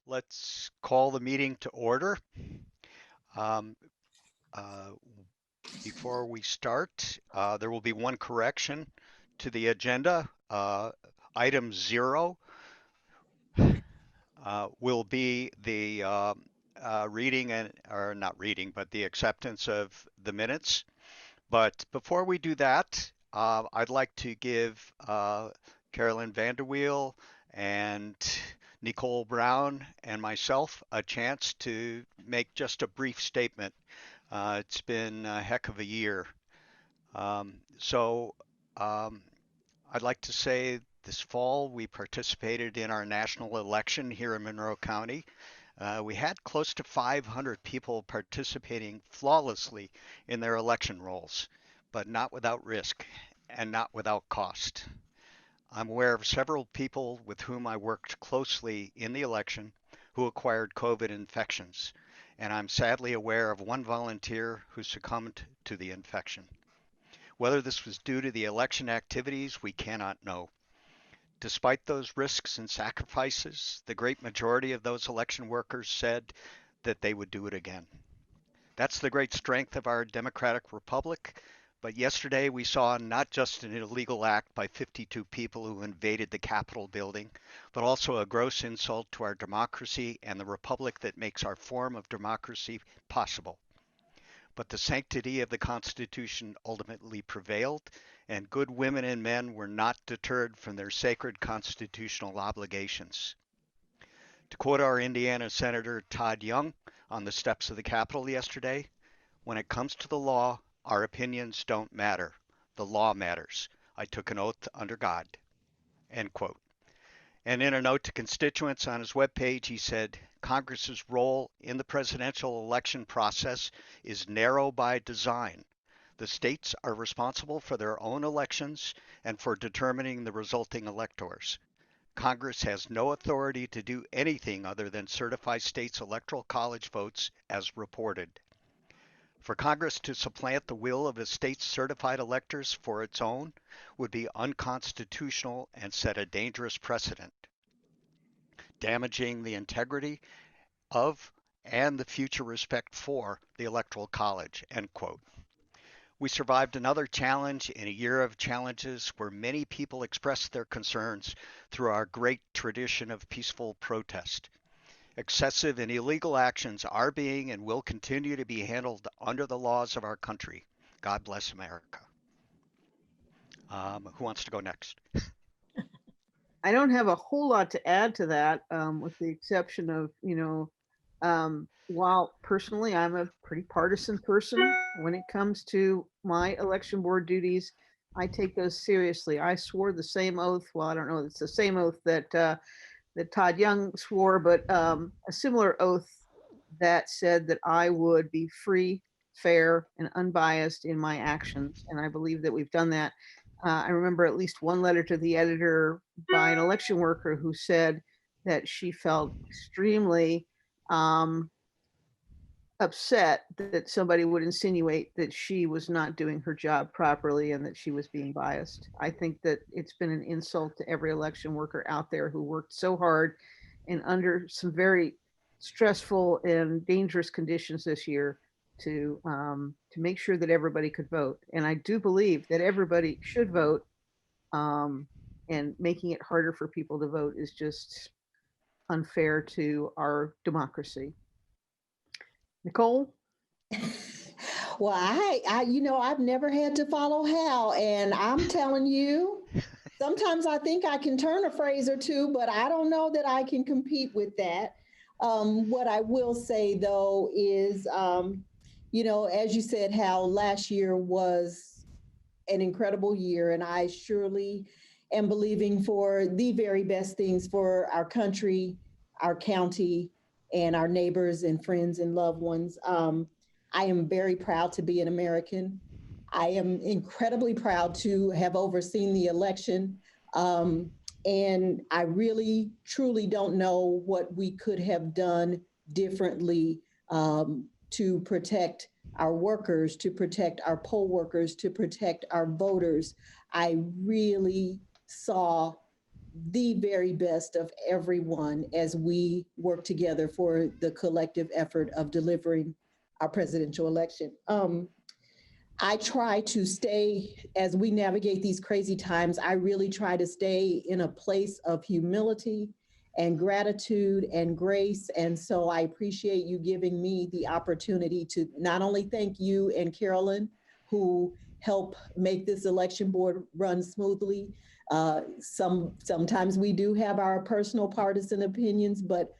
Let's call the meeting to order. Um, uh, Before we start, there will be one correction to the agenda. Item 0 will be the reading or not reading, but the acceptance of the minutes. But before we do that, I'd like to give Carolyn Vanderweel and Nicole Brown and myself a chance to make just a brief statement. It's been a heck of a year. So I'd like to say this fall we participated in our national election here in Monroe County. We had close to 500 people participating flawlessly in their election rolls, but not without risk and not without cost. I'm aware of several people with whom I worked closely in the election who acquired COVID infections, and I'm sadly aware of one volunteer who succumbed to the infection. Whether this was due to the election activities, we cannot know. Despite those risks and sacrifices, the great majority of those election workers said that they would do it again. That's the great strength of our democratic republic. But yesterday we saw not just an illegal act by 52 people who invaded the Capitol building, but also a gross insult to our democracy and the republic that makes our form of democracy possible. But the sanctity of the Constitution ultimately prevailed, and good women and men were not deterred from their sacred constitutional obligations. To quote our Indiana Senator Todd Young on the steps of the Capitol yesterday, when it comes to the law, our opinions don't matter. The law matters. I took an oath under God. End quote. And in a note to constituents on his webpage, he said, Congress's role in the presidential election process is narrow by design. The states are responsible for their own elections and for determining the resulting electors. Congress has no authority to do anything other than certify states' electoral college votes as reported. For Congress to supplant the will of a state's certified electors for its own would be unconstitutional and set a dangerous precedent, damaging the integrity of and the future respect for the Electoral College. End quote. We survived another challenge in a year of challenges where many people expressed their concerns through our great tradition of peaceful protest. Excessive and illegal actions are being and will continue to be handled under the laws of our country. God bless America. Who wants to go next? I don't have a whole lot to add to that, with the exception of, while personally I'm a pretty partisan person when it comes to my election board duties, I take those seriously. I swore the same oath. Well, I don't know if it's the same oath that Todd Young swore, but a similar oath that said that I would be free, fair, and unbiased in my actions. And I believe that we've done that. I remember at least one letter to the editor by an election worker who said that she felt extremely um, upset that somebody would insinuate that she was not doing her job properly and that she was being biased. I think that it's been an insult to every election worker out there who worked so hard and under some very stressful and dangerous conditions this year to make sure that everybody could vote. And I do believe that everybody should vote. Um, and making it harder for people to vote is just unfair to our democracy. Nicole? Well, I've never had to follow Hal, and I'm telling you, sometimes I think I can turn a phrase or two, but I don't know that I can compete with that. What I will say though is, as you said, Hal, last year was an incredible year, and I surely am believing for the very best things for our country, our county, and our neighbors and friends and loved ones. I am very proud to be an American. I am incredibly proud to have overseen the election. Um, and I really, truly don't know what we could have done differently to protect our workers, to protect our poll workers, to protect our voters. I really saw the very best of everyone as we work together for the collective effort of delivering our presidential election. I try to stay, as we navigate these crazy times, I really try to stay in a place of humility and gratitude and grace. And so I appreciate you giving me the opportunity to not only thank you and Carolyn, who help make this election board run smoothly. Sometimes we do have our personal partisan opinions, but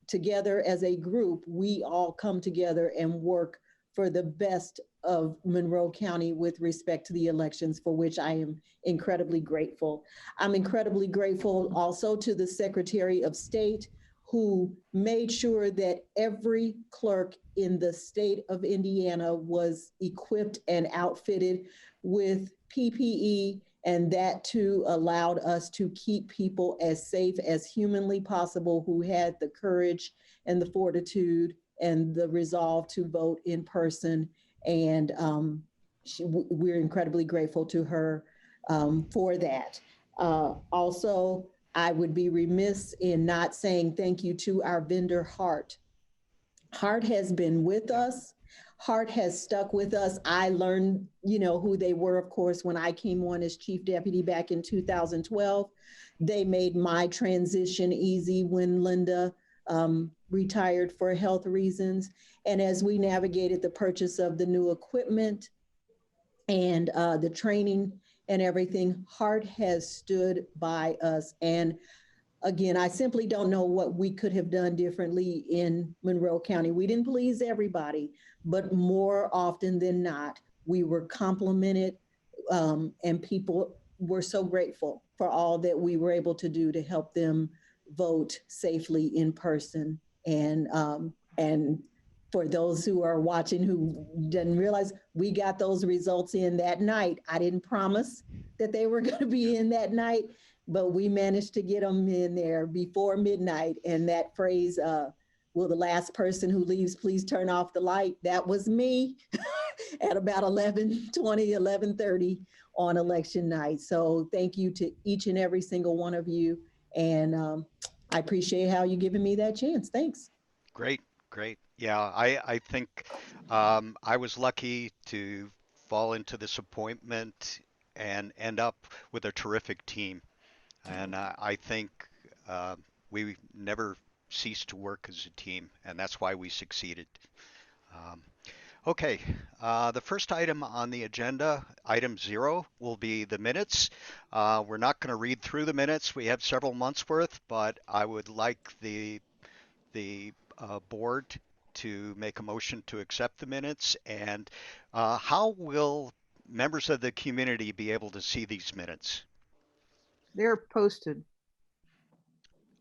together as a group, we all come together and work for the best of Monroe County with respect to the elections, for which I am incredibly grateful. I'm incredibly grateful also to the Secretary of State, who made sure that every clerk in the state of Indiana was equipped and outfitted with PPE, and that too allowed us to keep people as safe as humanly possible who had the courage and the fortitude and the resolve to vote in person. And we're incredibly grateful to her for that. Also, I would be remiss in not saying thank you to our vendor, Hart. Hart has been with Yeah. us. Hart has stuck with us. I learned, who they were, of course, when I came on as chief deputy back in 2012. They made my transition easy when Linda retired for health reasons. And as we navigated the purchase of the new equipment and the training and everything, Hart has stood by us. And again, I simply don't know what we could have done differently in Monroe County. We didn't please everybody, but more often than not, we were complimented, and people were so grateful for all that we were able to do to help them vote safely in person. And for those who are watching who didn't realize, we got those results in that night. I didn't promise that they were going to be in that night, but we managed to get them in there before midnight. And that phrase, will the last person who leaves please turn off the light? That was me at about 11:20, 11:30 on election night. So thank you to each and every single one of you. And I appreciate how you giving me that chance. Thanks. Great, great. Yeah, I think I was lucky to fall into this appointment and end up with a terrific team. And I think uh, we never ceased to work as a team, and that's why we succeeded. Um, okay, the first item on the agenda, item 0, will be the minutes. We're not going to read through the minutes. We have several months worth, but I would like the board to make a motion to accept the minutes. And how will members of the community be able to see these minutes? They're posted.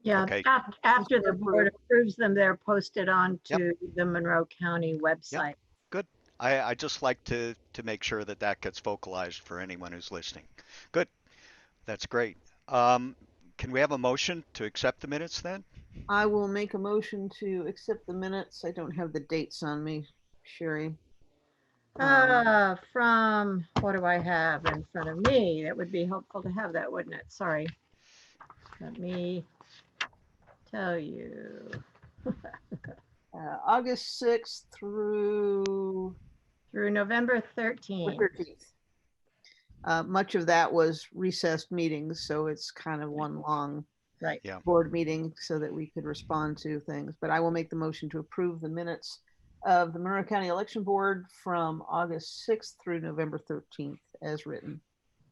Yeah, Okay. after the board approves them, they're posted Yep. onto the Monroe County Yep. website. Good. I just like to make sure that that gets vocalized for anyone who's listening. Good. That's great. Can we have a motion to accept the minutes then? I will make a motion to accept the minutes. I don't have the dates on me, Sherry. From, what do I have in front of me? That would be helpful to have that, wouldn't it? Sorry. Let me tell you. August 6th through November 13th. 13th. Much of that was recessed meetings, so it's kind of one long Right. Yeah. board meeting so that we could respond to things. But I will make the motion to approve the minutes of the Monroe County Election Board from August 6th through November 13th as written.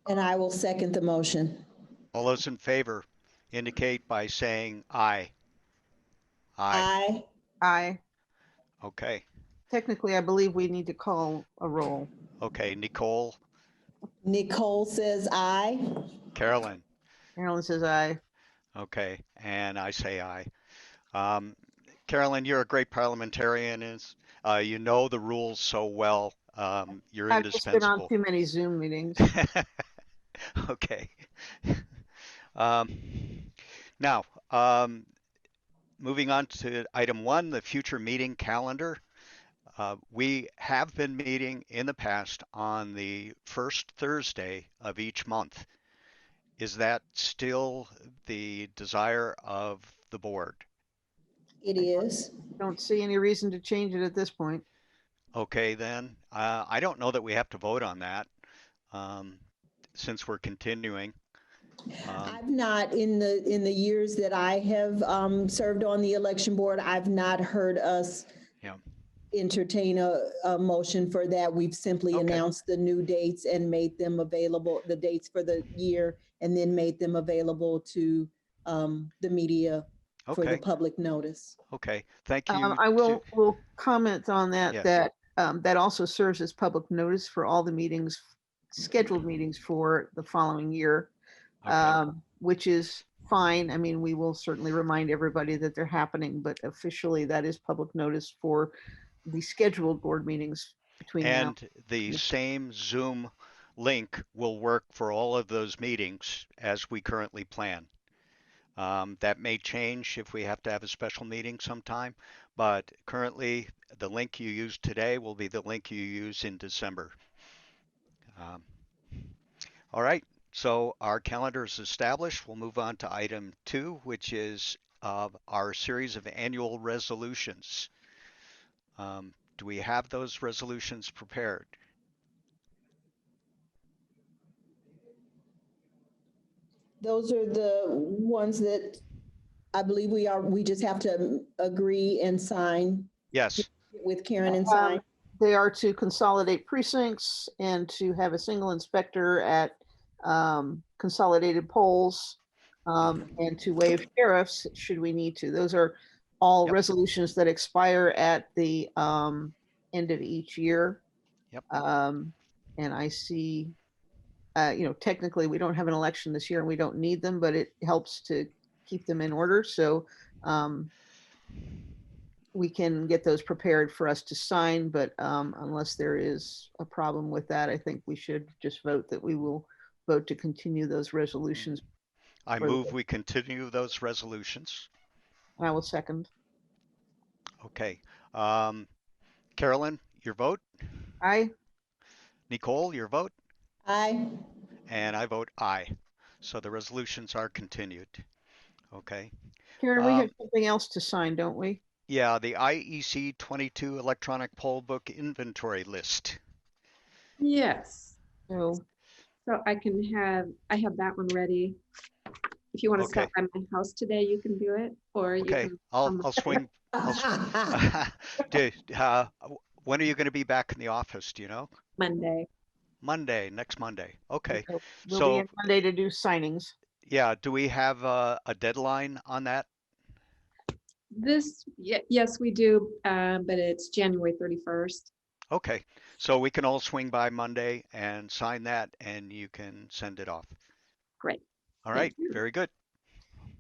And I will second the motion. All those in favor indicate by saying aye. Aye. Aye. Okay. Technically, I believe we need to call a roll. Okay. Nicole, Nicole says aye. Carolyn. Carolyn says aye. Okay. And I say aye. Carolyn, you're a great parliamentarian. You know the rules so well. You're I've just been on indispensable. too many Zoom meetings. Okay. Um, now, moving on to item 1, the future meeting calendar. We have been meeting in the past on the first Thursday of each month. Is that still the desire of the board? It I is. don't see any reason to change it at this point. Okay, then. I don't know that we have to vote on that um, since we're continuing. Um, I've not, in the years that I have served on the election board, I've not heard us yeah. entertain a motion for that. We've simply Okay. announced the new dates and made them available, the dates for the year, and then made them available to the media for the Okay. public notice. Okay. Thank you. I To, will comment on that, yes. that also serves as public notice for all the meetings, scheduled meetings for the following year, Okay. which is fine. I mean, we will certainly remind everybody that they're happening, but officially that is public notice for the scheduled board meetings between now. And the same Zoom link will work for all of those meetings as we currently plan. That may change if we have to have a special meeting sometime, but currently the link you use today will be the link you use in December. Um, all right, so our calendar is established. We'll move on to item 2, which is our series of annual resolutions. Do we have those resolutions prepared? Those are the ones that I believe we just have to agree and sign Yes. with Karen and sign. They are to consolidate precincts and to have a single inspector at consolidated polls, and to waive tariffs should we need to. Those are all Yep. resolutions that expire at the end of each year. Yep. And I see, technically we don't have an election this year and we don't need them, but it helps to keep them in order. So we can get those prepared for us to sign, but unless there is a problem with that, I think we should just vote that we will vote to continue those resolutions. I move we continue those resolutions. And I will second. Okay. Carolyn, your vote? Aye. Nicole, your vote? Aye. And I vote aye. So the resolutions are continued. Okay. Karen, we have something else to sign, don't we? Yeah, the IEC 22 electronic poll book inventory list. Yes, So so I have that one ready. If you want to Okay. stop by my house today, you can do it, or you Okay. can. I'll swing. When are you going to be back in the office? Do you know? Monday. Monday, next Monday. Okay. we'll be So in Monday to do signings. yeah, do we have a deadline on that? Yes, we do, but it's January 31st. Okay. So we can all swing by Monday and sign that and you can send it off. Great. All Thank right. you. Very good.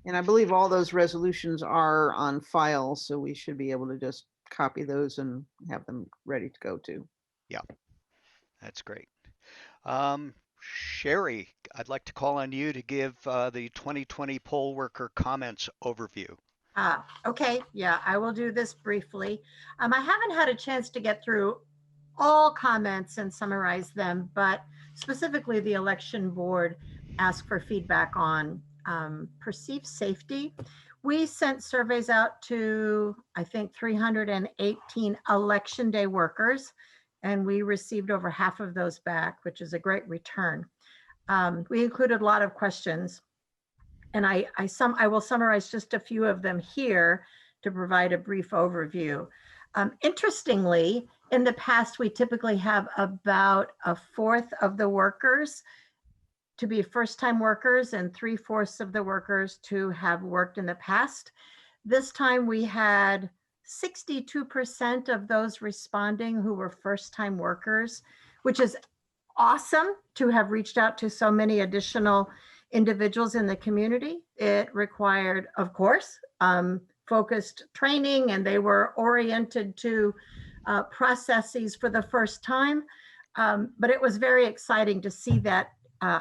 And I believe all those resolutions are on file, so we should be able to just copy those and have them ready to go to. That's great. Sherry, I'd like to call on you to give the 2020 poll worker comments overview. Okay, yeah, I will do this briefly. I haven't had a chance to get through all comments and summarize them, but specifically the election board asked for feedback on perceived safety. We sent surveys out to, I think, 318 election day workers, and we received over half of those back, which is a great return. We included a lot of questions, and I will summarize just a few of them here to provide a brief overview. Interestingly, in the past, we typically have about a fourth of the workers to be first-time workers and 3/4 of the workers to have worked in the past. This time we had 62% of those responding who were first-time workers, which is awesome to have reached out to so many additional individuals in the community. It required, of course, focused training, and they were oriented to processes for the first time. But it was very exciting to see that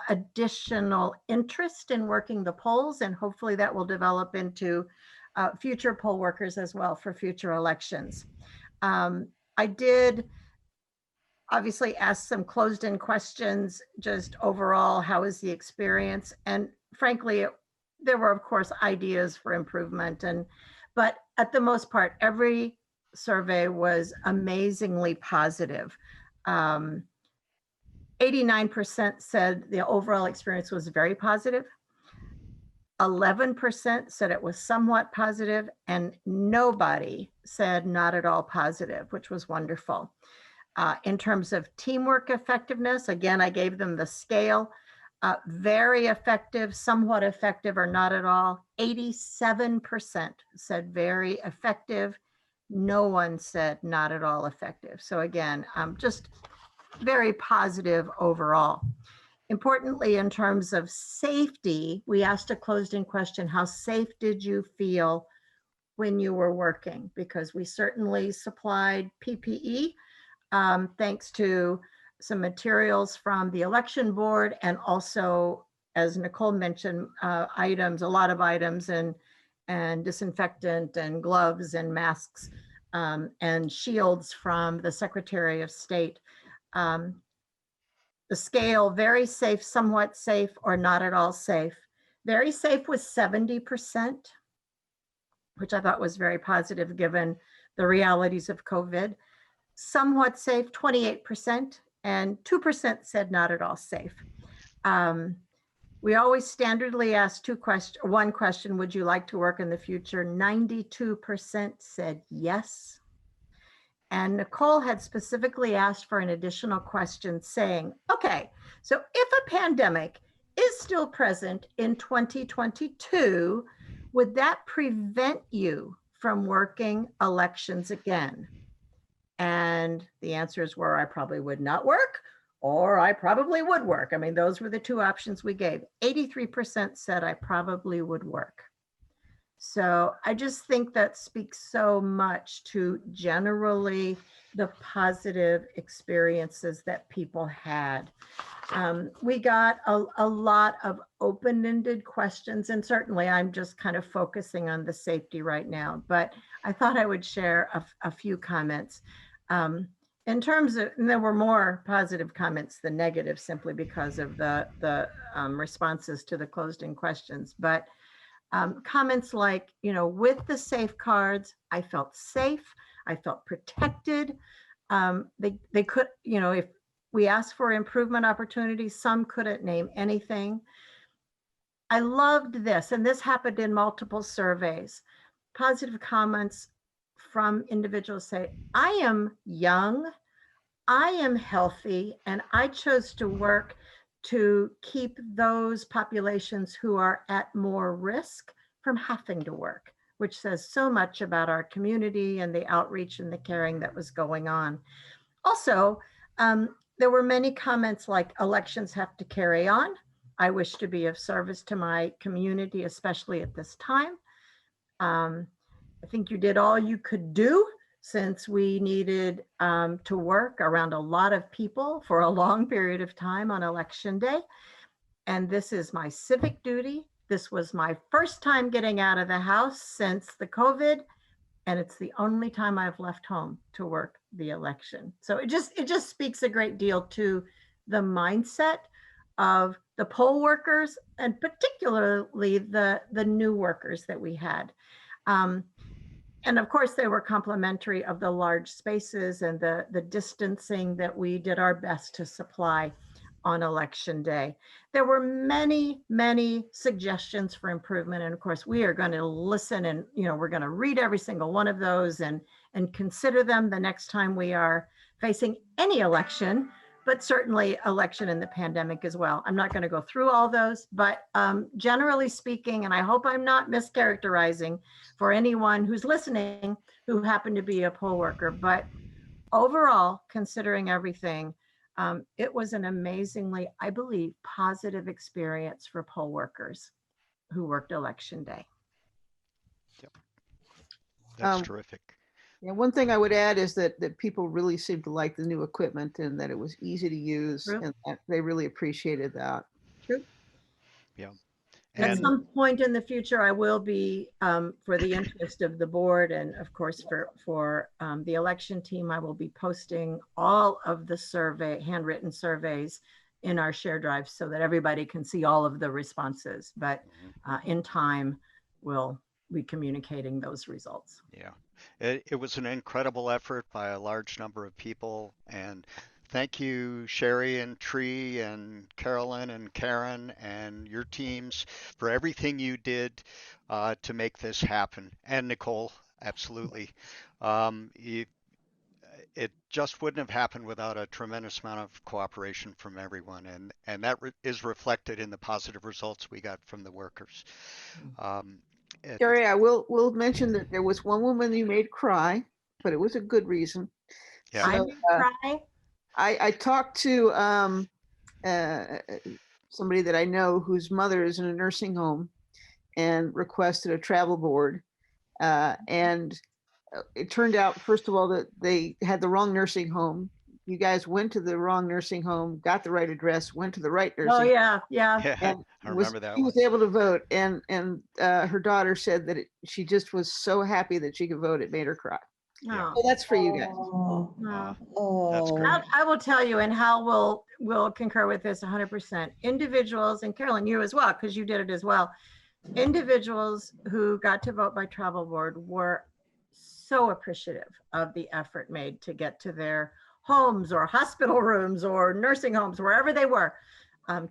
additional interest in working the polls, and hopefully that will develop into future poll workers as well for future elections. I did obviously asked some closed-in questions, just overall, how is the experience? And frankly, there were, of course, ideas for improvement. But at the most part, every survey was amazingly positive. 89% said the overall experience was very positive. 11% said it was somewhat positive, and nobody said not at all positive, which was wonderful. In terms of teamwork effectiveness, again, I gave them the scale. Very effective, somewhat effective, or not at all. 87% said very effective. No one said not at all effective. So again, just very positive overall. Importantly, in terms of safety, we asked a closed-in question, how safe did you feel when you were working? Because we certainly supplied PPE, thanks to some materials from the election board, and also, as Nicole mentioned, items, a lot of items, and disinfectant and gloves and masks, and shields from the Secretary of State. The scale, very safe, somewhat safe, or not at all safe. Very safe was 70%, which I thought was very positive given the realities of COVID. Somewhat safe, 28%, and 2% said not at all safe. We always standardly ask one question, would you like to work in the future? 92% said yes. And Nicole had specifically asked for an additional question saying, okay, so if a pandemic is still present in 2022, would that prevent you from working elections again? And the answers were, I probably would not work, or I probably would work. I mean, those were the two options we gave. 83% said I probably would work. So I just think that speaks so much to generally the positive experiences that people had. We got a lot of open-ended questions, and certainly I'm just kind of focusing on the safety right now, but I thought I would share a few comments. In terms of, and there were more positive comments than negative simply because of the responses to the closed-in questions, but comments like, with the safeguards, I felt safe, I felt protected. They could, if we asked for improvement opportunities, some couldn't name anything. I loved this, and this happened in multiple surveys. Positive comments from individuals say, I am young, I am healthy, and I chose to work to keep those populations who are at more risk from having to work, which says so much about our community and the outreach and the caring that was going on. Also, there were many comments like elections have to carry on. I wish to be of service to my community, especially at this time. I think you did all you could do since we needed to work around a lot of people for a long period of time on election day. And this is my civic duty. This was my first time getting out of the house since the COVID, and it's the only time I've left home to work the election. So it just speaks a great deal to the mindset of the poll workers, and particularly the new workers that we had. And of course, they were complimentary of the large spaces and the distancing that we did our best to supply on election day. There were many, many suggestions for improvement. And of course, we are going to listen, and we're going to read every single one of those and consider them the next time we are facing any election, but certainly election in the pandemic as well. I'm not going to go through all those, but generally speaking, and I hope I'm not mischaracterizing for anyone who's listening who happened to be a poll worker, but overall, considering everything, it was an amazingly, I believe, positive experience for poll workers who worked election day. Yep. That's terrific. Yeah, one thing I would add is that people really seemed to like the new equipment and that it was easy to use. True. And that they really appreciated that. True. Yeah. At And some point in the future, I will be, for the interest of the board and of course for the election team, I will be posting all of the handwritten surveys in our share drive so that everybody can see all of the responses. But in time, we'll be communicating those results. yeah, it was an incredible effort by a large number of people. And thank you, Sherry and Tree and Carolyn and Karen and your teams for everything you did to make this happen. And Nicole, absolutely. You, it just wouldn't have happened without a tremendous amount of cooperation from everyone, and that is reflected in the positive results we got from the workers. Um, it, Jerry, I will mention that there was one woman you made cry, but it was a good reason. yeah, I So may cry. I talked to uh, somebody that I know whose mother is in a nursing home and requested a travel board. And it turned out, first of all, that they had the wrong nursing home. You guys went to the wrong nursing home, got the right address, went to the right Oh nursing, yeah, yeah. yeah, and I remember that she one. was able to vote. And her daughter said that she just was so happy that she could vote. It made her cry. Yeah, So that's for you guys. Oh, No. that's oh, great. I will tell you, and Hal will concur with this 100%. Individuals, and Carolyn, you as well, because you did it as well. Individuals who got to vote by travel board were so appreciative of the effort made to get to their homes or hospital rooms or nursing homes, wherever they were.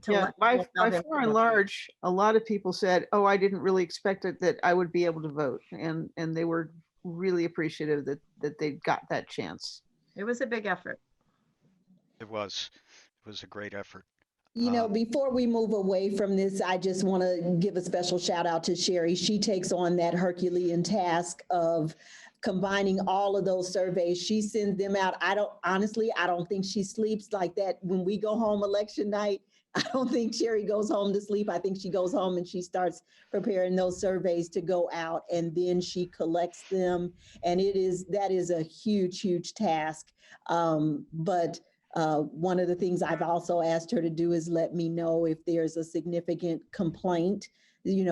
Yeah, by allow them far to and vote. large, a lot of people said, "Oh, I didn't really expect it that I would be able to vote," and they were really appreciative that they got that chance. It was a big effort. It was. It was a great effort. you know, Um, before we move away from this, I just want to give a special shout out to Sherry. She takes on that Herculean task of combining all of those surveys. She sends them out. I don't think she sleeps like that when we go home election night. I don't think Sherry goes home to sleep. I think she goes home and she starts preparing those surveys to go out, and then she collects them. And that is a huge, huge task. But one of the things I've also asked her to do is let me know if there's a significant complaint,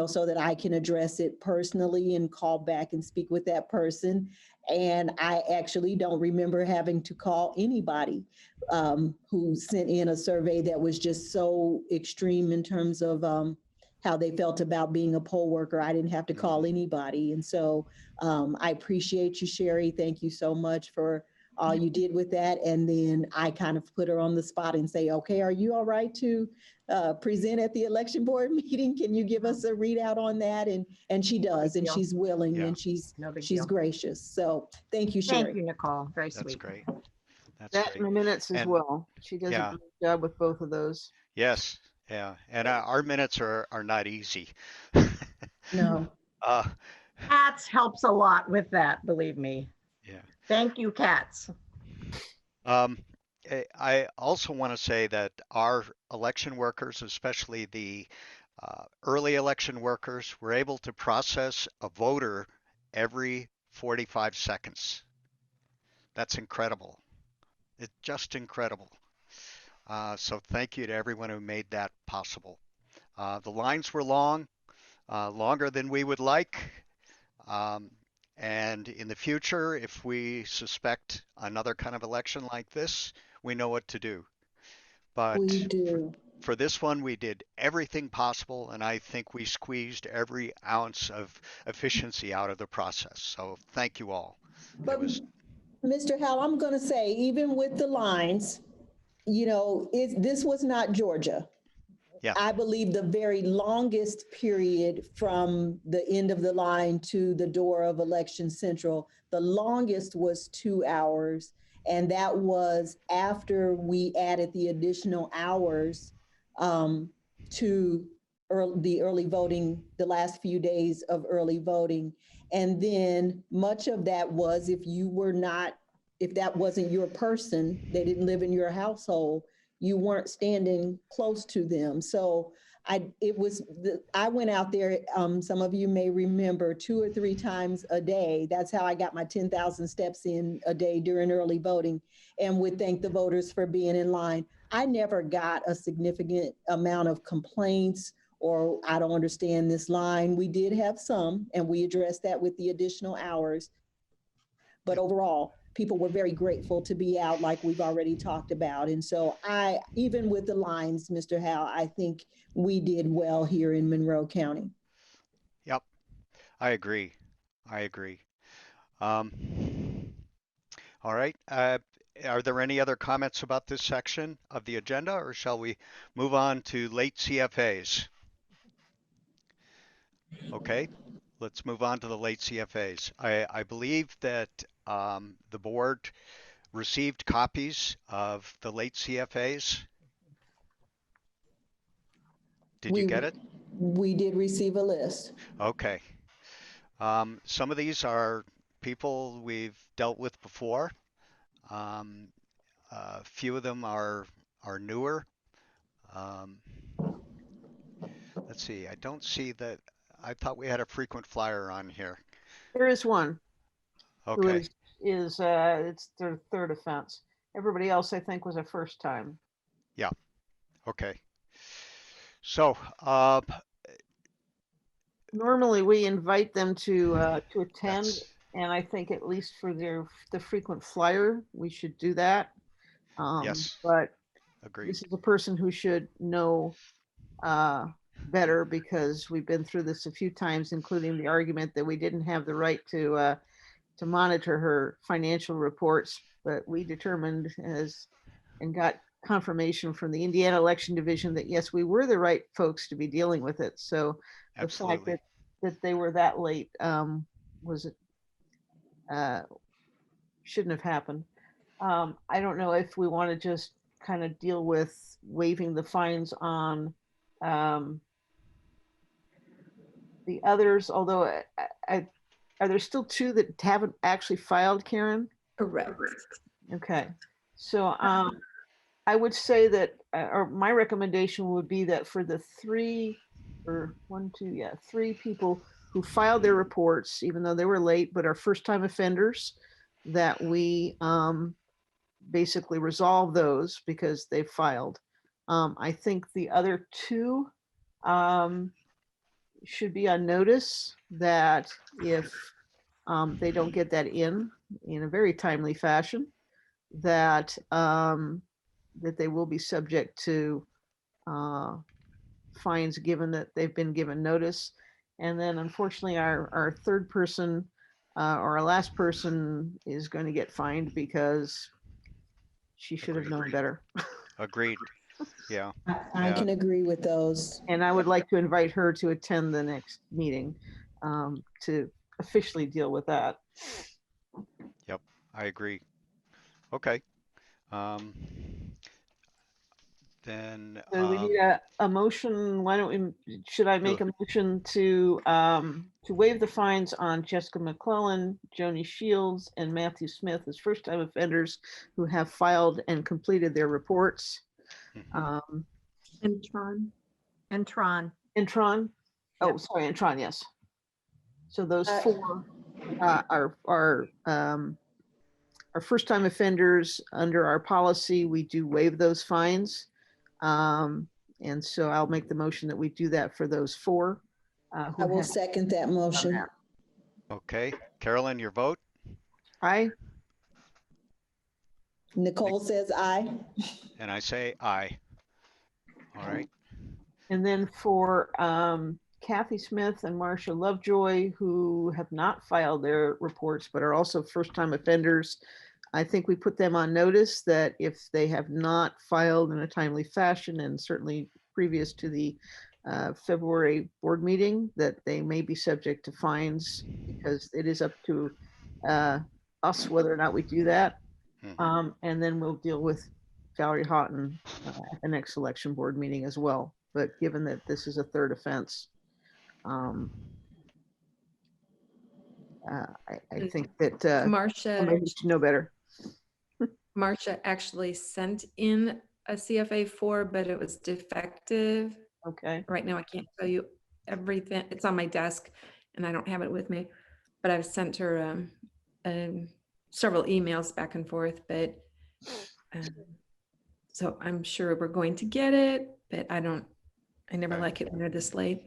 so that I can address it personally and call back and speak with that person. And I actually don't remember having to call anybody who sent in a survey that was just so extreme in terms of how they felt about being a poll worker. I didn't have to call anybody. And so I appreciate you, Sherry. Thank you so much for all you did with that. And then I kind of put her on the spot and say, okay, are you all right to present at the election board meeting? Can you give us a readout on that? And she does, and she's willing, yeah, and she's No big deal. gracious. So thank you, Thank Sherry. you, Nicole. Very that's sweet. great. That's That in great. the minutes as And well. She does a yeah, great job with both of those. yes, yeah. And our minutes are not easy. No. uh, Cats helps a lot with that, believe me. yeah. Thank you, Cats. Um, I also want to say that our election workers, especially the early election workers, were able to process a voter every 45 seconds. That's incredible. It's just incredible. So thank you to everyone who made that possible. The lines were long, longer than we would like. Um, and in the future, if we suspect another kind of election like this, we know what to do. We But do. for this one, we did everything possible, and I think we squeezed every ounce of efficiency out of the process. So thank you all. It But was, Mr. Howell, I'm going to say, even with the lines, this was not Georgia. yeah, I believe the very longest period from the end of the line to the door of Election Central, the longest was 2 hours. And that was after we added the additional hours to the early voting, the last few days of early voting. And then much of that was if that wasn't your person, they didn't live in your household, you weren't standing close to them. So I went out there, some of you may remember, 2 or 3 times a day. That's how I got my 10,000 steps in a day during early voting, and would thank the voters for being in line. I never got a significant amount of complaints or I don't understand this line. We did have some, and we addressed that with the additional hours. But overall, people were very grateful to be out, like we've already talked about. And so even with the lines, Mr. Howe, I think we did well here in Monroe County. Yep, I agree. I agree. Um, all right. Are there any other comments about this section of the agenda, or shall we move on to late CFAs? Okay, let's move on to the late CFAs. I believe that the board received copies of the late CFAs. Did you We get it? we did receive a list. Okay. Some of these are people we've dealt with before. Um, a few of them are newer. Um, let's see. I don't see that. I thought we had a frequent flyer on here. There is one who Okay. is it's their third offense. Everybody else, I think, was a first time. Yeah. Okay. So, Normally, we invite them to attend, that's and I think at least for the frequent flyer, we should do that. yes, But agreed. this is a person who should know better because we've been through this a few times, including the argument that we didn't have the right to monitor her financial reports, but we determined as and got confirmation from the Indiana Election Division that yes, we were the right folks to be dealing with it. So the fact Absolutely. that they were that late was uh, shouldn't have happened. I don't know if we want to just kind of deal with waiving the fines on um, the others, although are there still two that haven't actually filed, Karen? Correct. Okay. So I would say that, or my recommendation would be that for the three or one, two, yeah, three people who filed their reports, even though they were late, but are first time offenders, that we basically resolve those because they filed. I think the other two um, should be on notice that if they don't get that in a very timely fashion, that that they will be subject to fines given that they've been given notice. And then unfortunately, our third person or our last person is going to get fined because she should have Agreed. known better. Agreed. Yeah. I Yeah. can agree with those. And I would like to invite her to attend the next meeting to officially deal with that. Yep. I agree. Okay. Um, then So we need a motion. Why don't we, should I make do- a motion to waive the fines on Jessica McClellan, Joni Shields, and Matthew Smith as first-time offenders who have filed and completed their reports? mhm. And Tron. And Tron. Intron? Oh, Yep. sorry, Intron, yes. So those Uh, four are first-time offenders. Under our policy, we do waive those fines. And so I'll make the motion that we do that for those four. I will second that motion. Okay. Carolyn, your vote? Aye. Nicole says aye. And I say aye. All right. And then for Kathy Smith and Marcia Lovejoy, who have not filed their reports but are also first-time offenders, I think we put them on notice that if they have not filed in a timely fashion, and certainly previous to the February board meeting, that they may be subject to fines because it is up to us whether or not we do that. Mhm. And then we'll deal with Valerie Houghton at the next election board meeting as well. But given that this is a third offense, I think that Marcia, somebody needs to know better. Marcia actually sent in a CFA 4, but it was defective. Okay. Right now, I can't tell you everything. It's on my desk and I don't have it with me, but I've sent her several emails back and forth, but so I'm sure we're going to get it, but I don't I never Okay. like it when they're this late.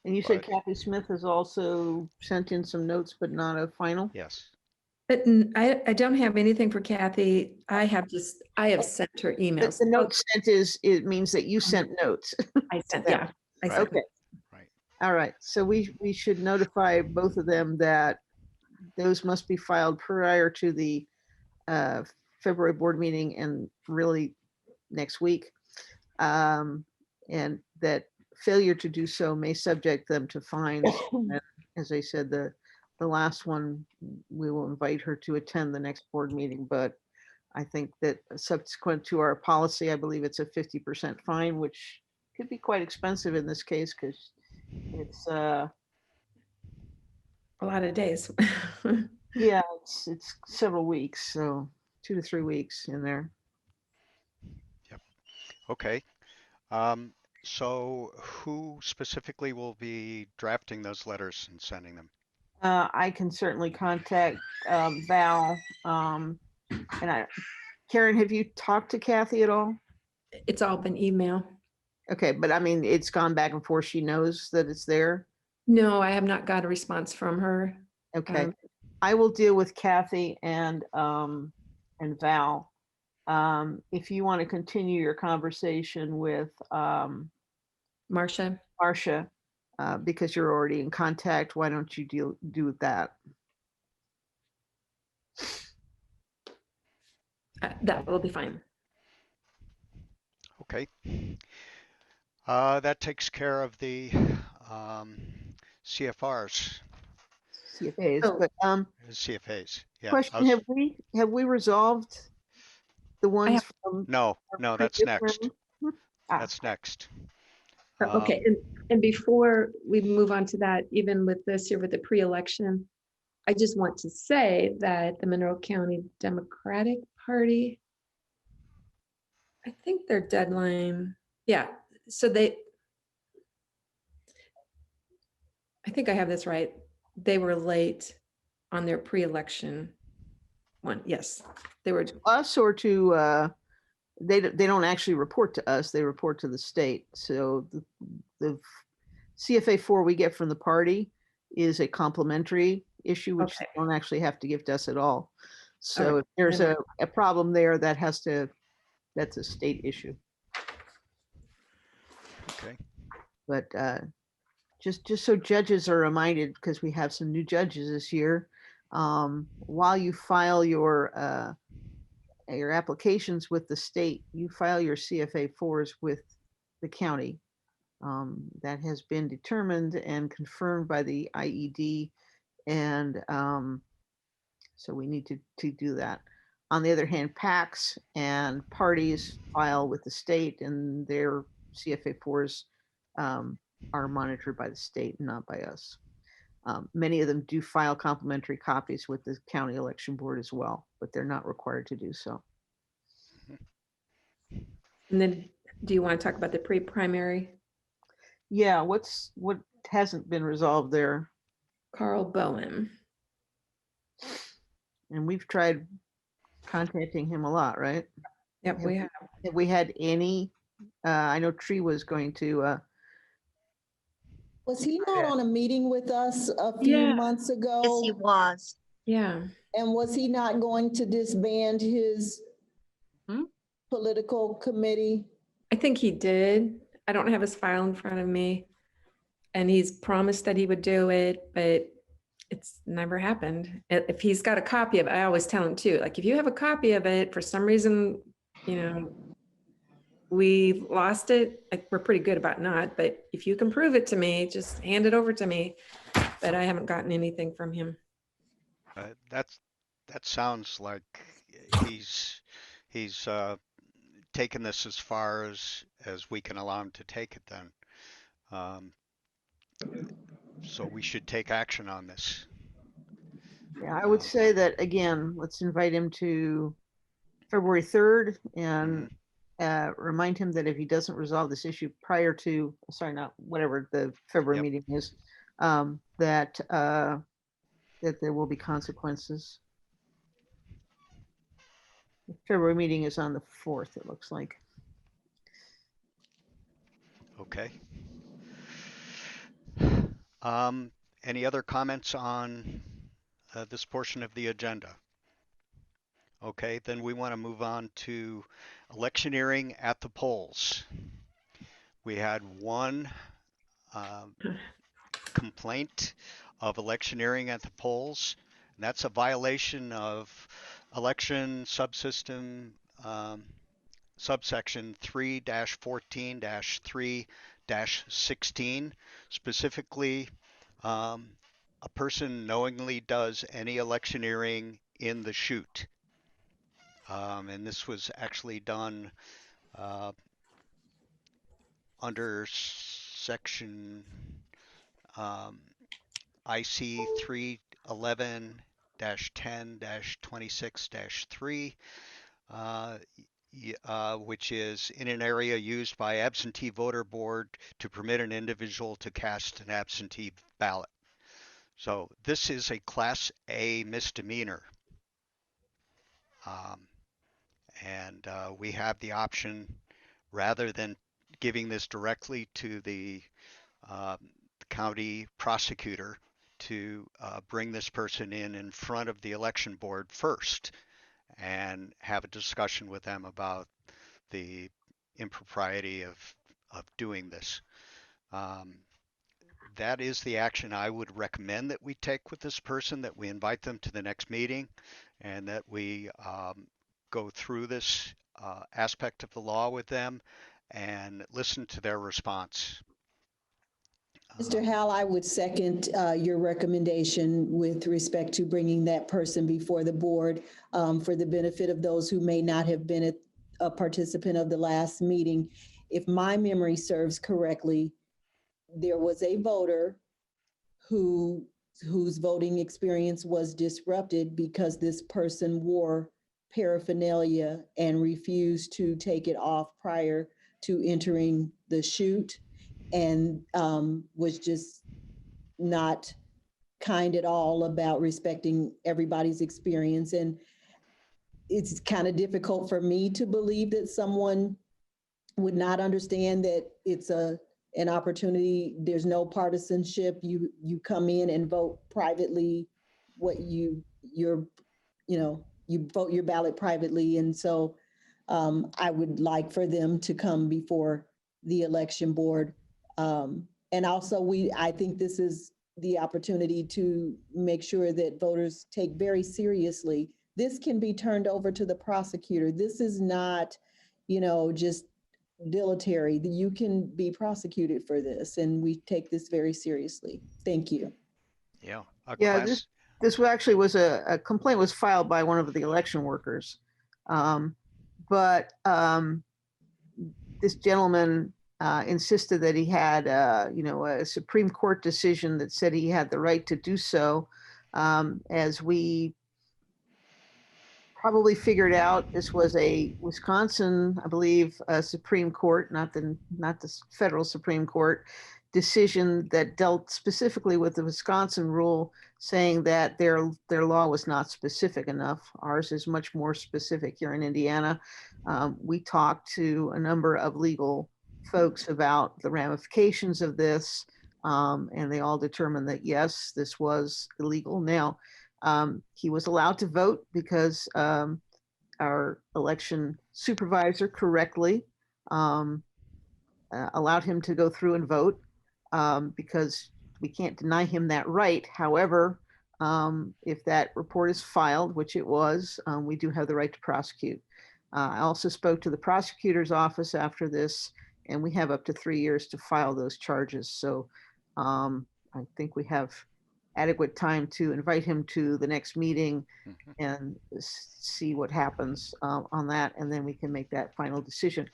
And you said But Kathy Smith has also sent in some notes, but not a final? yes. But I don't have anything for Kathy. I have sent her But emails. the note sent it means that you sent notes. I sent, them. yeah, I Right. sent. Okay, Right. all right. So we should notify both of them that those must be filed prior to the uh, February board meeting and really next week. And that failure to do so may subject them to fines. And as I said, the last one, we will invite her to attend the next board meeting, but I think that subsequent to our policy, I believe it's a 50% fine, which could be quite expensive in this case because it's A lot of days. yeah, it's several weeks, so 2 to 3 weeks in there. Yep. Okay. Um, so who specifically will be drafting those letters and sending them? I can certainly contact Val. And Karen, have you talked to Kathy at all? It's all been email. Okay, but I mean, it's gone back and forth. She knows that it's there. No, I have not got a response from her. Okay, Um, I will deal with Kathy and Val. If you want to continue your conversation with Marcia, Marcia, because you're already in contact, why don't you do with that? that will be fine. Okay. That takes care of the um, CFRs, CFAs, Oh, but CFAs. Yeah. question: have we resolved the I ones have, from No, our no, that's previous next. round? Ah, That's next. okay. Um, And before we move on to that, even with this here with the pre-election, I just want to say that the Monroe County Democratic Party, I think their deadline, yeah, so I think I have this right. They were late on their pre-election one. Yes, they were. us or to they don't actually report to us, they report to the state. So the CFA 4 we get from the party is a complimentary issue, which Okay. they don't actually have to give to us at all. All So right. if there's Then a problem there, that's a state issue. okay. But just so judges are reminded, because we have some new judges this year, while you file your applications with the state, you file your CFA 4s with the county. That has been determined and confirmed by the IED, and so we need to do that. On the other hand, PACs and parties file with the state, and their CFA 4s are monitored by the state, not by us. Many of them do file complimentary copies with the county election board as well, but they're not required to do so. And then, do you want to talk about the pre-primary? Yeah, what hasn't been resolved there? Carl Bowen. And we've tried contacting him a lot, right? Yep, we have. Have we had any? I know Tree was going to. Was he not on a meeting with us a few Yeah. months Yes, he ago? was. Yeah. And was he not going to disband his political committee? I think he did. I don't have his file in front of me. And he's promised that he would do it, but it's never happened. If he's got a copy of it, I always tell him too, like, if you have a copy of it, for some reason, we lost it, we're pretty good about not, but if you can prove it to me, just hand it over to me. But I haven't gotten anything from him. That sounds like he's taken this as far as we can allow him to take it then. So we should take action on this. Yeah, I would say that again. Let's invite him to February 3rd and remind him that if he doesn't resolve this issue prior to, sorry, not whatever the February Yep. meeting is, that there will be consequences. The February meeting is on the 4th, it looks like. Okay. Um, any other comments on this portion of the agenda? Okay, then we want to move on to electioneering at the polls. We had one um, complaint of electioneering at the polls, and that's a violation of election subsystem um, subsection 3-14-3-16. Specifically, um, a person knowingly does any electioneering in the chute. And this was actually done uh, under section IC 311-10-26-3, which is in an area used by absentee voter board to permit an individual to cast an absentee ballot. So this is a Class A misdemeanor. Um, and we have the option, rather than giving this directly to the county prosecutor, to bring this person in front of the election board first and have a discussion with them about the impropriety of doing this. Um, that is the action I would recommend that we take with this person, that we invite them to the next meeting and that we go through this aspect of the law with them and listen to their response. Mr. Howell, I would second your recommendation with respect to bringing that person before the board for the benefit of those who may not have been a participant of the last meeting. If my memory serves correctly, there was a voter whose voting experience was disrupted because this person wore paraphernalia and refused to take it off prior to entering the chute, and was just not kind at all about respecting everybody's experience. And it's kind of difficult for me to believe that someone would not understand that it's an opportunity. There's no partisanship. You come in and vote privately what you vote your ballot privately. And so I would like for them to come before the election board. And also I think this is the opportunity to make sure that voters take very seriously. This can be turned over to the prosecutor. This is not, just dilatory. You can be prosecuted for this, and we take this very seriously. Thank you. Yeah, Yeah, this actually was a complaint was filed by one of the election workers. But this gentleman insisted that he had, a Supreme Court decision that said he had the right to do so. As we probably figured out, this was a Wisconsin, I believe, Supreme Court, not the federal Supreme Court decision that dealt specifically with the Wisconsin rule, saying that their law was not specific enough. Ours is much more specific here in Indiana. We talked to a number of legal folks about the ramifications of this, and they all determined that yes, this was illegal. Now, he was allowed to vote because our election supervisor correctly allowed him to go through and vote, because we can't deny him that right. However, if that report is filed, which it was, we do have the right to prosecute. I also spoke to the prosecutor's office after this, and we have up to 3 years to file those charges. So I think we have adequate time to invite him to the next meeting and see what happens on that, and then we can make that final decision.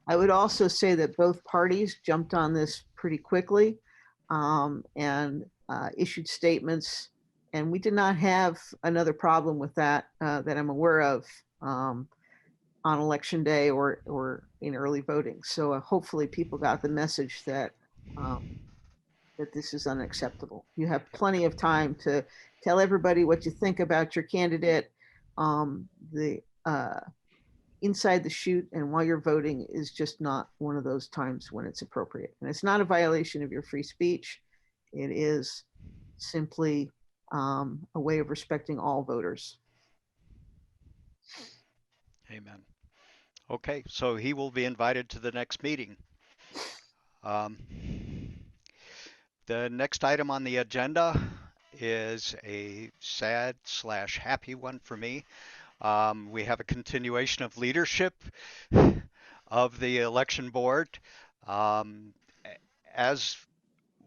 I would also say that both parties jumped on this pretty quickly and issued statements, and we did not have another problem with that that I'm aware of on election day or in early voting. So hopefully people got the message that that this is unacceptable. You have plenty of time to tell everybody what you think about your candidate. The inside the chute and while you're voting is just not one of those times when it's appropriate. And it's not a violation of your free speech. It is simply a way of respecting all voters. Amen. Okay, so he will be invited to the next meeting. Um, the next item on the agenda is a sad slash happy one for me. We have a continuation of leadership of the election board. Um, as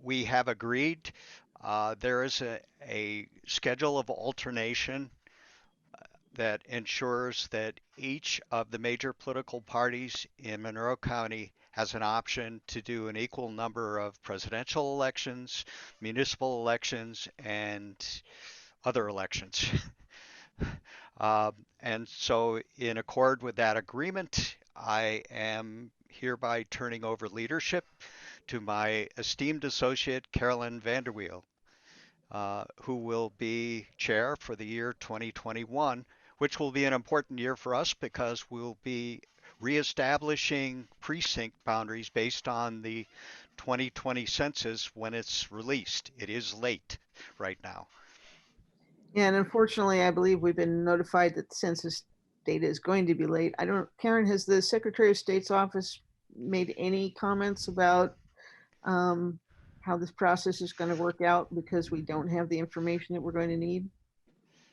we have agreed, there is a schedule of alternation that ensures that each of the major political parties in Monroe County has an option to do an equal number of presidential elections, municipal elections, and other elections. And so, in accord with that agreement, I am hereby turning over leadership to my esteemed associate, Carolyn Vanderweel, who will be chair for the year 2021, which will be an important year for us because we'll be reestablishing precinct boundaries based on the 2020 census when it's released. It is late right now. And unfortunately, I believe we've been notified that the census data is going to be late. Karen, has the Secretary of State's office made any comments about how this process is going to work out because we don't have the information that we're going to need?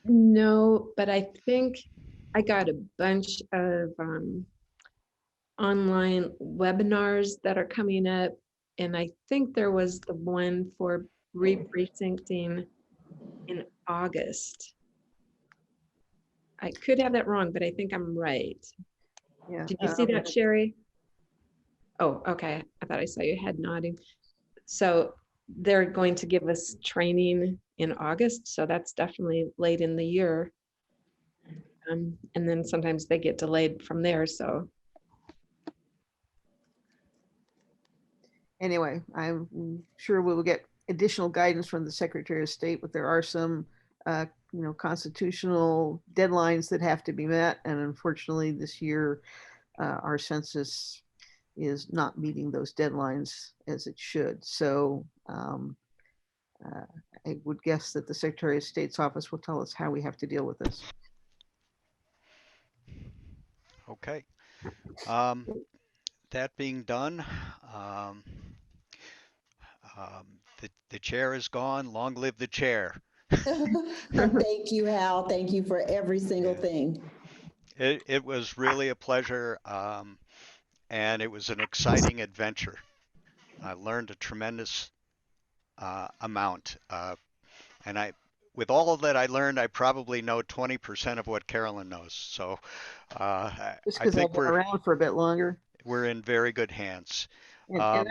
No, but I think I got a bunch of online webinars that are coming up. And I think there was the one for re-precincting in August. I could have that wrong, but I think I'm right. Yeah. Did you see that, Sherry? Oh, okay. I thought I saw your head nodding. So they're going to give us training in August. So that's definitely late in the year. And then sometimes they get delayed from there. So anyway, I'm sure we will get additional guidance from the Secretary of State, but there are some constitutional deadlines that have to be met. And unfortunately, this year, our census is not meeting those deadlines as it should. So I would guess that the Secretary of State's office will tell us how we have to deal with this. Okay. That being done, the chair is gone. Long live the chair. Thank you, Hal. Thank you for every single Yeah. thing. It was really a pleasure, and it was an exciting adventure. I learned a tremendous amount, and with all that I learned, I probably know 20% of what Carolyn knows. So Just I because I've think been around for a bit longer. we're in very good hands. And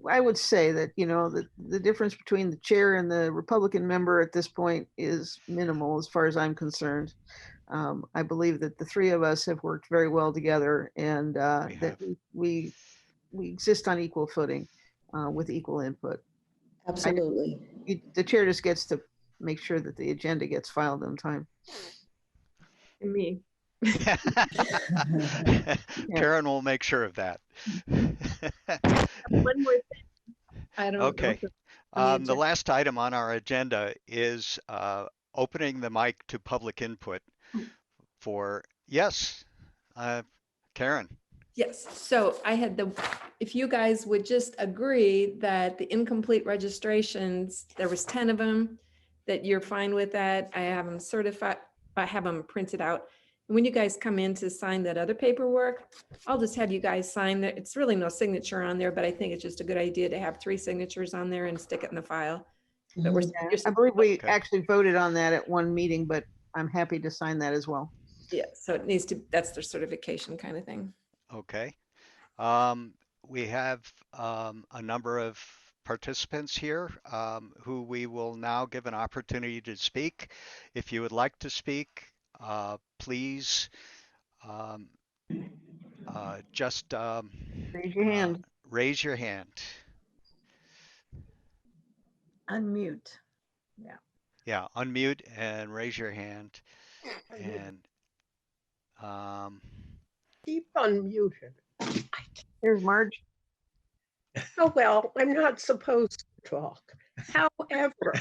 I would say that, the difference between the chair and the Republican member at this point is minimal as far as I'm concerned. I believe that the three of us have worked very well together, and that we exist on equal footing with equal input. Absolutely. The chair just gets to make sure that the agenda gets filed on time. and me. Karen will make sure of that. One more thing. I don't Okay. know. The last item on our agenda is opening the mic to public input for, yes, Karen. Yes, so I had if you guys would just agree that the incomplete registrations, there was 10 of them, that you're fine with that. I have them certified, I have them printed out. And when you guys come in to sign that other paperwork, I'll just have you guys sign that. It's really no signature on there, but I think it's just a good idea to have 3 signatures on there and stick it in the file. But I believe we actually voted on that at one meeting, but I'm happy to sign that as well. Yeah, so it needs to, that's their certification kind of thing. Okay. We have a number of participants here who we will now give an opportunity to speak. If you would like to speak, please just raise your hand. Raise your hand. Unmute. Yeah. Yeah, unmute and raise your hand. And keep unmuted. Here's Marge. Oh, well, I'm not supposed to talk. However,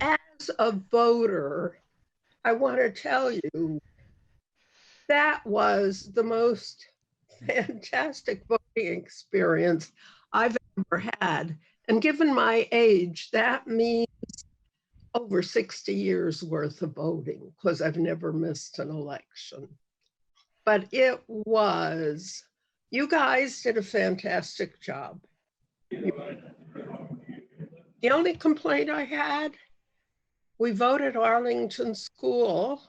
as a voter, I want to tell you that was the most fantastic voting experience I've ever had. And given my age, that means over 60 years worth of voting because I've never missed an election. But it was, you guys did a fantastic job. The only complaint I had, we voted Arlington School.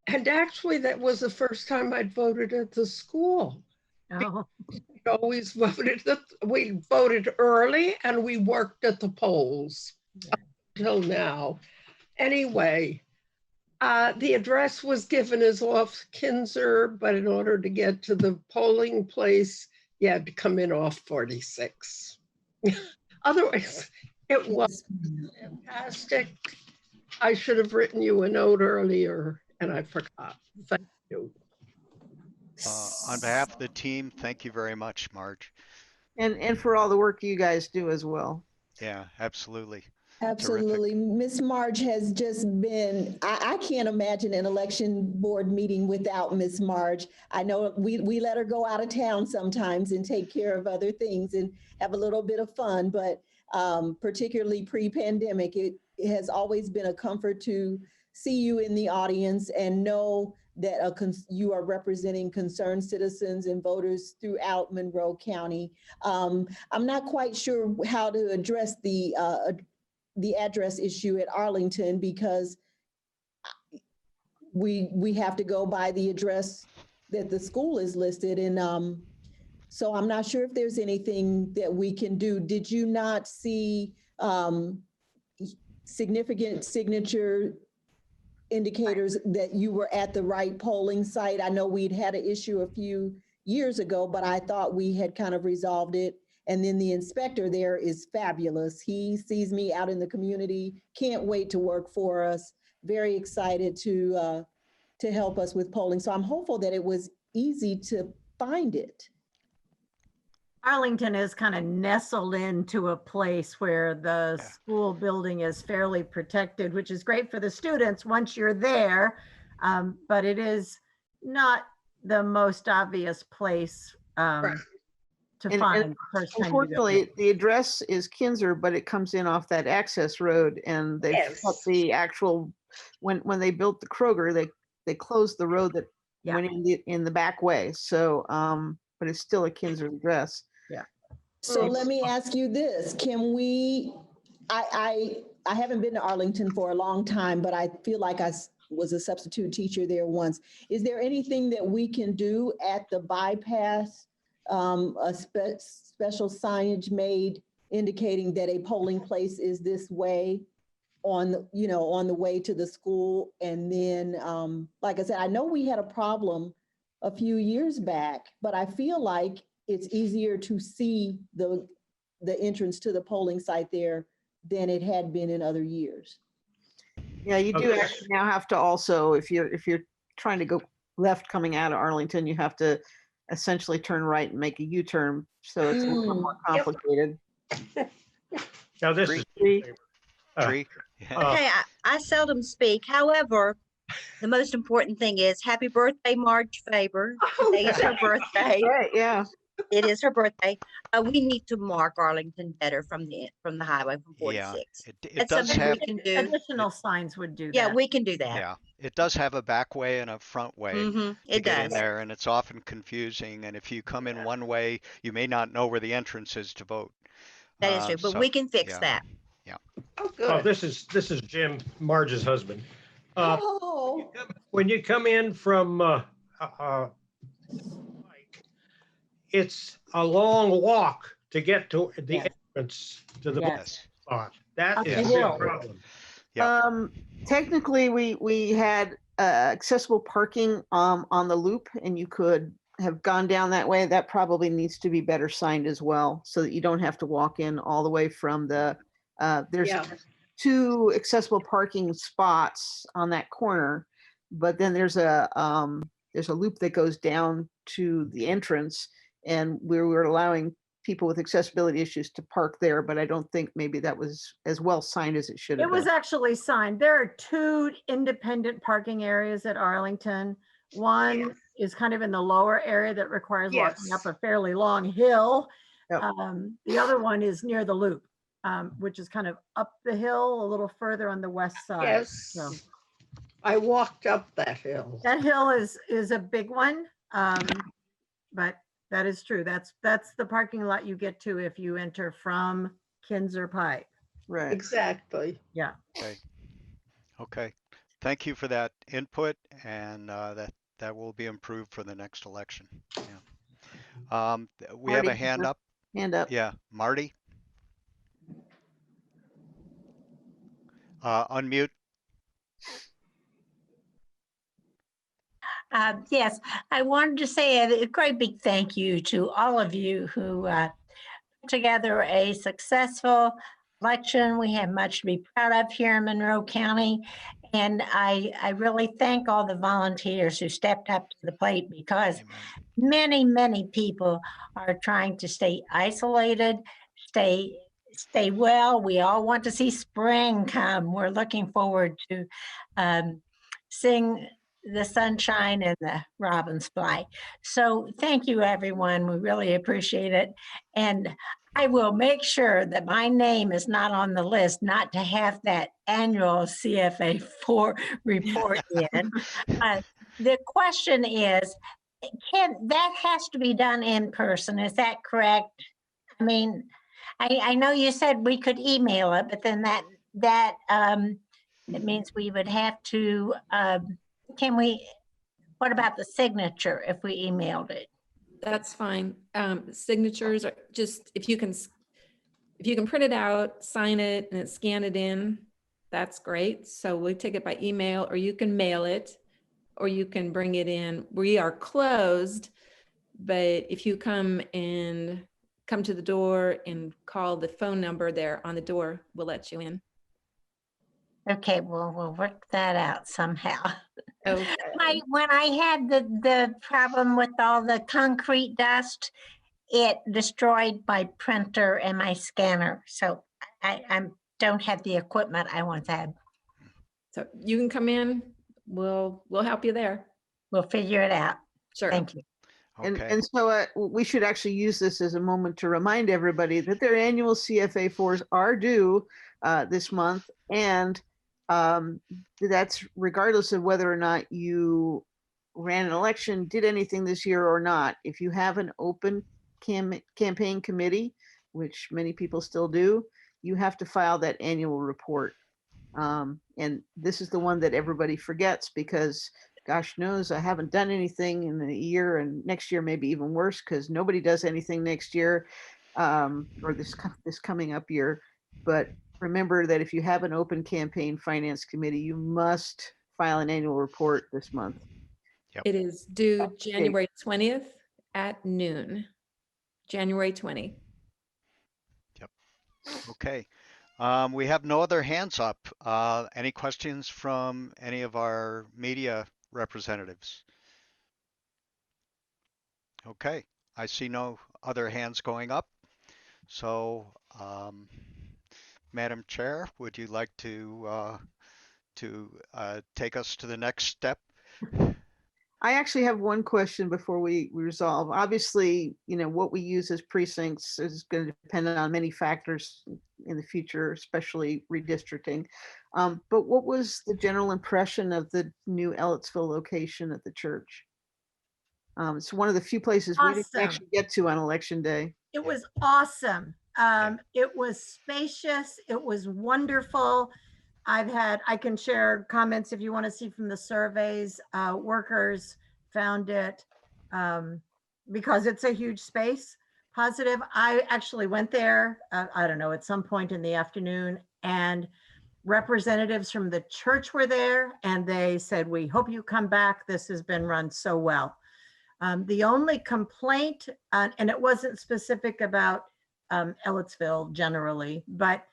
And actually, that was the first time I'd voted at the school. Oh, We always voted, we voted early and we worked at the polls until now. Anyway, the address was given as off Kinzer, but in order to get to the polling place, you had to come in off 46. Otherwise, it was fantastic. I should have written you a note earlier and I forgot. Thank you. On behalf of the team, thank you very much, Marge. And for all the work you guys do as well. Yeah, absolutely. Absolutely. Miss Marge has just been, I can't imagine an election board meeting without Miss Marge. I know we let her go out of town sometimes and take care of other things and have a little bit of fun, but particularly pre-pandemic, it has always been a comfort to see you in the audience and know that you are representing concerned citizens and voters throughout Monroe County. I'm not quite sure how to address the address issue at Arlington because we have to go by the address that the school is listed and so I'm not sure if there's anything that we can do. Did you not see significant signature indicators that you were at the right polling site? I know we'd had an issue a few years ago, but I thought we had kind of resolved it. And then the inspector there is fabulous. He sees me out in the community, can't wait to work for us, very excited to help us with polling. So I'm hopeful that it was easy to find it. Arlington is kind of nestled into a place where the school building is fairly protected, which is great for the students once you're there. But it is not the most obvious place to find the first time you go. Unfortunately, the address is Kinzer, but it comes in off that access road, and they cut the actual when they built the Kroger, they closed the road that went in the back way. So, but it's still a Kinzer address. Yeah. So let me ask you this: can we? I haven't been to Arlington for a long time, but I feel like I was a substitute teacher there once. Is there anything that we can do at the bypass? A special signage made indicating that a polling place is this way on the way to the school. And then, like I said, I know we had a problem a few years back, but I feel like it's easier to see the entrance to the polling site there than it had been in other years. Yeah, you do actually now have to also, if you're trying to go left coming out of Arlington, you have to essentially turn right and make a U-turn. So it's a little more complicated. Now this is Tree. Okay, I seldom speak. However, the most important thing is happy birthday, Marge Faber. Today is her birthday. Right, yeah. It is her birthday. We need to mark Arlington better from the highway from 46. It That's does something have we can do. Additional signs would do that. Yeah, we can do that. Yeah, it does have a back way and a front way to It get in does. there, and it's often confusing. And if you come in one way, you may not know where the entrance is to vote. That is true, but So, we can fix yeah. that. Oh, oh, good. this is Jim, Marge's husband. Oh, When you come in from it's a long walk to get to the Yes. entrance to the Yes. spot. That Okay, is well- a problem. Yeah. Technically, we had accessible parking on the loop, and you could have gone down that way. That probably needs to be better signed as well, so that you don't have to walk in all the way from the. There's 2 accessible parking spots on that corner, but then there's a there's a loop that goes down to the entrance, and we were allowing people with accessibility issues to park there, but I don't think maybe that was as well signed as it should It have was been. actually signed. There are 2 independent parking areas at Arlington. One Yes. is kind of in the lower area that requires walking up Yes. a fairly long hill. Yep. The other one is near the loop, which is kind of up the hill a little further on the west side. Yes. So I walked up that hill. that hill is a big one, but that is true. That's the parking lot you get to if you enter from Kinzer Pike. Right. Exactly. Yeah. Okay. Okay. Thank you for that input, and that will be improved for the next election. Yeah. We have Marty, a hand up. Hand up. Yeah, Marty. Unmute. Yes, I wanted to say a great big thank you to all of you who put together a successful election. We have much to be proud of here in Monroe County. And I really thank all the volunteers who stepped up to the plate, because Amen. many, many people are trying to stay isolated, stay well. We all want to see spring come. We're looking forward to seeing the sunshine and the robins fly. So thank you, everyone. We really appreciate it. And I will make sure that my name is not on the list, not to have that annual CFA 4 report in. The question is, that has to be done in person, is that correct? I mean, I know you said we could email it, but then that it means we would have to, what about the signature if we emailed it? That's fine. Signatures are just, if you can print it out, sign it, and scan it in, that's great. So we take it by email, or you can mail it, or you can bring it in. We are closed, but if you come to the door and call the phone number there on the door, we'll let you in. Okay, well, we'll work that out somehow. Okay. When I had the problem with all the concrete dust, it destroyed my printer and my scanner. So I don't have the equipment I once had. So you can come in, we'll help you there. We'll figure it out. Sure. Thank you. Okay. And so we should actually use this as a moment to remind everybody that their annual CFA 4s are due this month. And that's regardless of whether or not you ran an election, did anything this year or not. If you have an open campaign committee, which many people still do, you have to file that annual report. And this is the one that everybody forgets, because gosh knows I haven't done anything in a year, and next year maybe even worse, because nobody does anything next year, or this coming up year. But remember that if you have an open campaign finance committee, you must file an annual report this month. Yep. It is due January 20th at noon. January 20. Yep. Okay. We have no other hands up. Any questions from any of our media representatives? Okay. I see no other hands going up. So, Madam Chair, would you like to take us to the next step? I actually have one question before we resolve. Obviously, what we use as precincts is going to depend on many factors in the future, especially redistricting. But what was the general impression of the new Ellettsville location at the church? It's one of the few places we didn't Awesome. actually get to on election day. It was awesome. It was spacious. It was wonderful. I can share comments if you want to see from the surveys. Workers found it, because it's a huge space, positive. I actually went there, I don't know, at some point in the afternoon, and representatives from the church were there, and they said, "We hope you come back. This has been run so well." The only complaint, and it wasn't specific about Ellettsville generally, but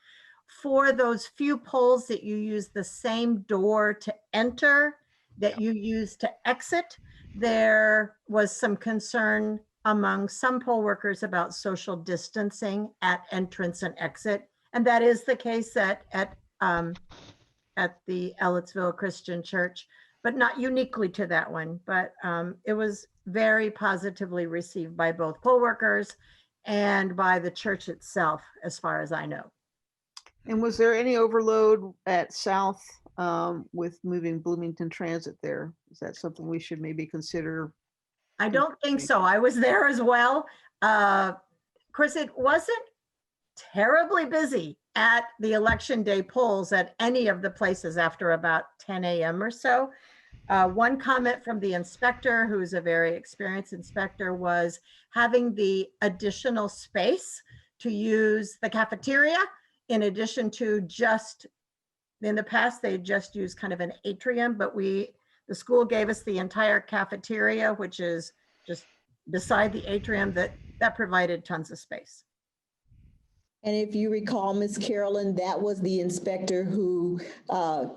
for those few polls that you use the same door to enter that you use to exit, there was some concern among some poll workers about social distancing at entrance and exit. And that is the case at the Ellettsville Christian Church, but not uniquely to that one. But it was very positively received by both poll workers and by the church itself, as far as I know. And was there any overload at South with moving Bloomington Transit there? Is that something we should maybe consider? I don't think so. I was there as well. Of course, it wasn't terribly busy at the election day polls at any of the places after about 10 a.m. or so. One comment from the inspector, who's a very experienced inspector, was having the additional space to use the cafeteria in addition to just, in the past, they just used kind of an atrium, but the school gave us the entire cafeteria, which is just beside the atrium, that provided tons of space. And if you recall, Ms. Carolyn, that was the inspector who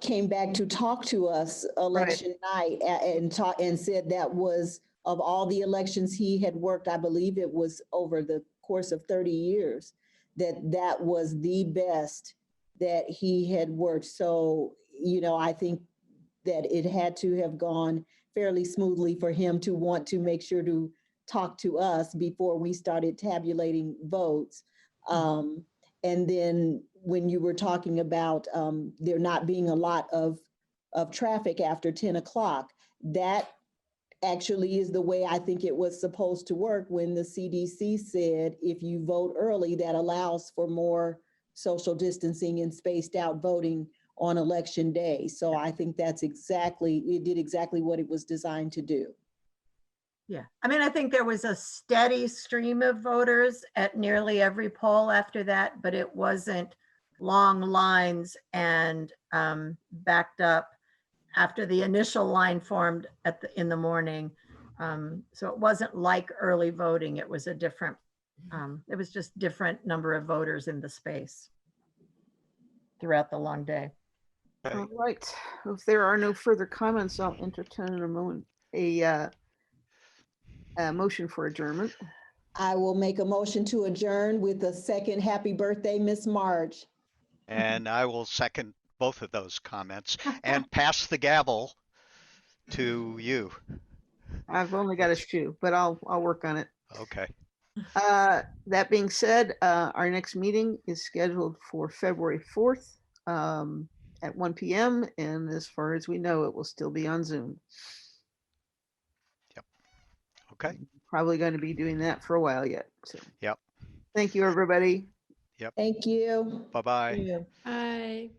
came back to talk to us election night and said that was, of all the elections he had worked, I believe it was over the course of 30 years, that was the best that he had worked. So, you know, I think that it had to have gone fairly smoothly for him to want to make sure to talk to us before we started tabulating votes. And then when you were talking about there not being a lot of traffic after 10 o'clock, that actually is the way I think it was supposed to work when the CDC said if you vote early, that allows for more social distancing and spaced out voting on election day. So I think it did exactly what it was designed to do. Yeah, I mean, I think there was a steady stream of voters at nearly every poll after that, but it wasn't long lines and backed up after the initial line formed in the morning. So it wasn't like early voting. It was it was just different number of voters in the space throughout the long day. All right. If there are no further comments, I'll entertain a moment a motion for adjournment. I will make a motion to adjourn with a second happy birthday, Miss Marge. And I will second both of those comments and pass the gavel to you. I've only got a shoe, but I'll work on it. Okay. That being said, our next meeting is scheduled for February 4th at 1 p.m. And as far as we know, it will still be on Zoom. Yep. Okay. Probably going to be doing that for a while yet. So. Yep. Thank you, everybody. Yep. Thank you. Bye-bye. Bye.